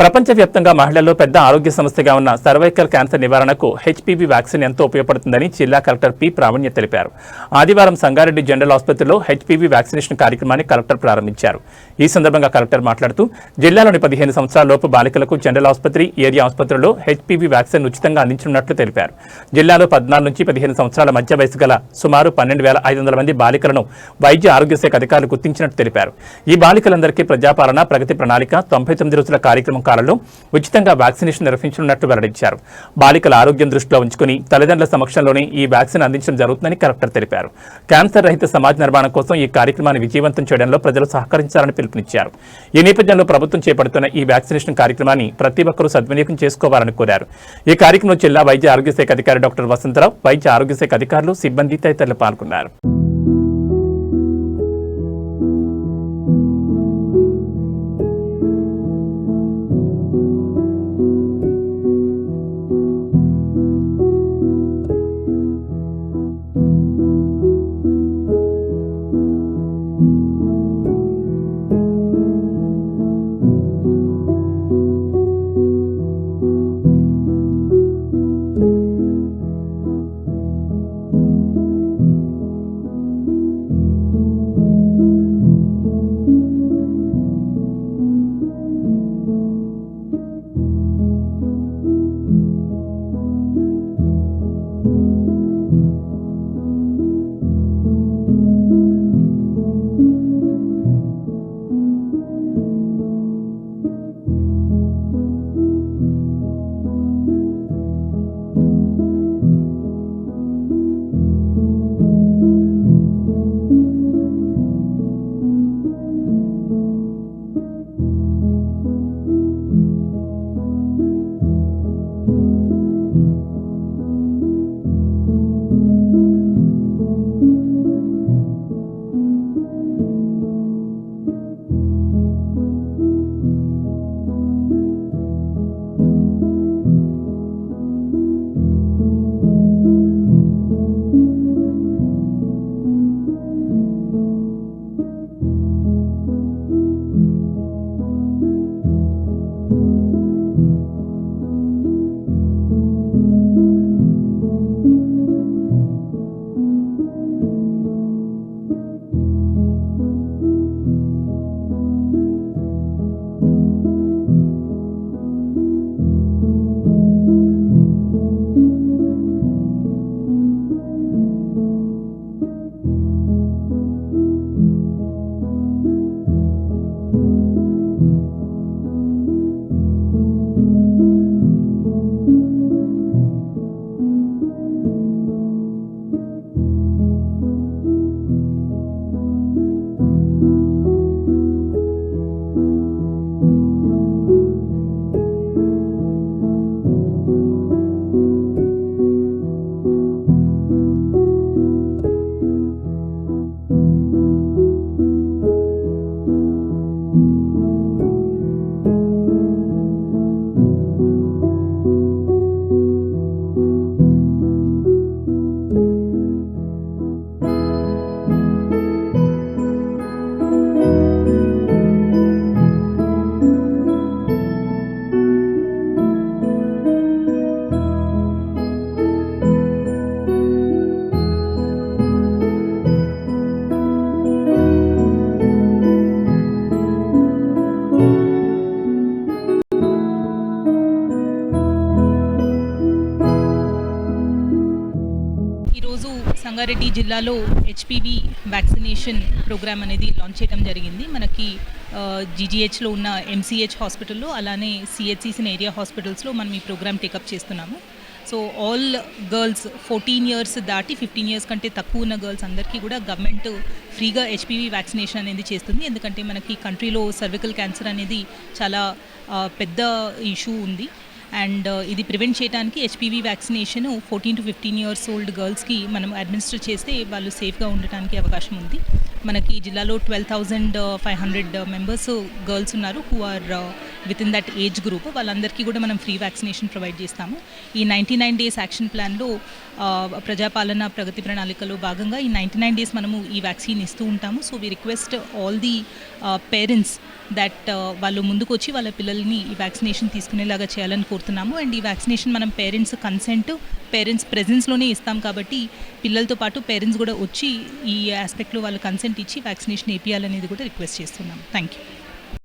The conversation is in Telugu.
ప్రపంచవ్యాప్తంగా మహిళల్లో పెద్ద ఆరోగ్య సమస్యగా ఉన్న సర్వైకల్ క్యాన్సర్ నివారణకు హెచ్పీవీ వ్యాక్సిన్ ఎంతో ఉపయోగపడుతుందని జిల్లా కలెక్టర్ పి ప్రావీణ్య తెలిపారు. ఆదివారం సంగారెడ్డి జనరల్ ఆసుపత్రిలో హెచ్పీవీ వ్యాక్సినేషన్ కార్యక్రమాన్ని కలెక్టర్ ప్రారంభించారు. ఈ సందర్భంగా కలెక్టర్ మాట్లాడుతూ జిల్లాలోని 15 సంవత్సరాల లోపు బాలికలకు జనరల్ ఆసుపత్రి, ఏరియా ఆసుపత్రుల్లో హెచ్పీవీ వ్యాక్సిన్ ఉచితంగా అందించనున్నట్లు తెలిపారు. జిల్లాలో 14 నుంచి 15 సంవత్సరాల మధ్య వయసు గల సుమారు 12,500 మంది బాలికలను వైద్య ఆరోగ్య శాఖ అధికారులు గుర్తించినట్టు తెలిపారు. ఈ బాలికలందరికీ ప్రజాపాలన ప్రగతి ప్రణాళిక 99 రోజుల కార్యక్రమం కాలంలో ఉచితంగా వ్యాక్సినేషన్ నిర్వహించనున్నట్లు వెల్లడించారు. బాలికల ఆరోగ్యం దృష్టిలో ఉంచుకుని తల్లిదండ్రుల సమక్షంలోనే ఈ వ్యాక్సిన్ అందించడం జరుగుతుందని కలెక్టర్ తెలిపారు. క్యాన్సర్ రహిత సమాజ నిర్మాణం కోసం ఈ కార్యక్రమాన్ని విజయవంతం చేయడంలో ప్రజలు సహకరించాలని పిలుపునిచ్చారు. ఈ నేపథ్యంలో ప్రభుత్వం చేపడుతున్న ఈ వ్యాక్సినేషన్ కార్యక్రమాన్ని ప్రతి ఒక్కరూ సద్వినియోగం చేసుకోవాలని కోరారు. ఈ కార్యక్రమంలో జిల్లా వైద్య ఆరోగ్య శాఖ అధికారి డాక్టర్ వసంతరావు, వైద్య ఆరోగ్య శాఖ అధికారులు, సిబ్బంది తదితరులు పాల్గొన్నారు. సంగారెడ్డి జిల్లాలో హెచ్పీవీ వ్యాక్సినేషన్ ప్రోగ్రామ్ అనేది లాంచ్ చేయడం జరిగింది. మనకి జీజీహెచ్లో ఉన్న ఎంసీహెచ్ హాస్పిటల్లో, అలానే సిహెచ్సిస్ ఏరియా హాస్పిటల్స్లో మనం ఈ ప్రోగ్రామ్ టేకప్ చేస్తున్నాము. సో ఆల్ గర్ల్స్ 14 ఇయర్స్ దాటి 15 ఇయర్స్ కంటే తక్కువ ఉన్న గర్ల్స్ అందరికీ కూడా గవర్నమెంట్ ఫ్రీగా హెచ్పీవీ వ్యాక్సినేషన్ అనేది చేస్తుంది. ఎందుకంటే మనకి కంట్రీలో సర్వికల్ క్యాన్సర్ అనేది చాలా పెద్ద ఇష్యూ ఉంది. అండ్ ఇది ప్రివెంట్ చేయడానికి HPV vaccination 14 to 15 years old గర్ల్స్కి మనం అడ్మినిస్టర్ చేస్తే వాళ్ళు సేఫ్గా ఉండటానికి అవకాశం ఉంది. మనకి ఈ జిల్లాలో 12,500 మెంబర్స్ గర్ల్స్ ఉన్నారు who are within that age group. వాళ్ళందరికీ కూడా మనం ఫ్రీ వ్యాక్సినేషన్ ప్రొవైడ్ చేస్తాము. ఈ 99 డేస్ యాక్షన్ ప్లాన్లో ప్రజాపాలన ప్రగతి ప్రణాళికలో భాగంగా ఈ 99 డేస్ మనము ఈ వ్యాక్సిన్ ఇస్తూ ఉంటాము. So we request all the parents that వాళ్ళు ముందుకు వచ్చి వాళ్ళ పిల్లల్ని ఈ వ్యాక్సినేషన్ తీసుకునేలాగా చేయాలని కోరుతున్నాము. అండ్ ఈ వ్యాక్సినేషన్ మనం పేరెంట్స్ కన్సెంట్, పేరెంట్స్ ప్రెజెన్స్లోనే ఇస్తాం కాబట్టి పిల్లలతో పాటు పేరెంట్స్ కూడా వచ్చి ఈ ఆస్పెక్ట్లో వాళ్ళు కన్సెంట్ ఇచ్చి వ్యాక్సినేషన్ వేయాలనేది కూడా రిక్వెస్ట్ చేస్తున్నాం. Thank you.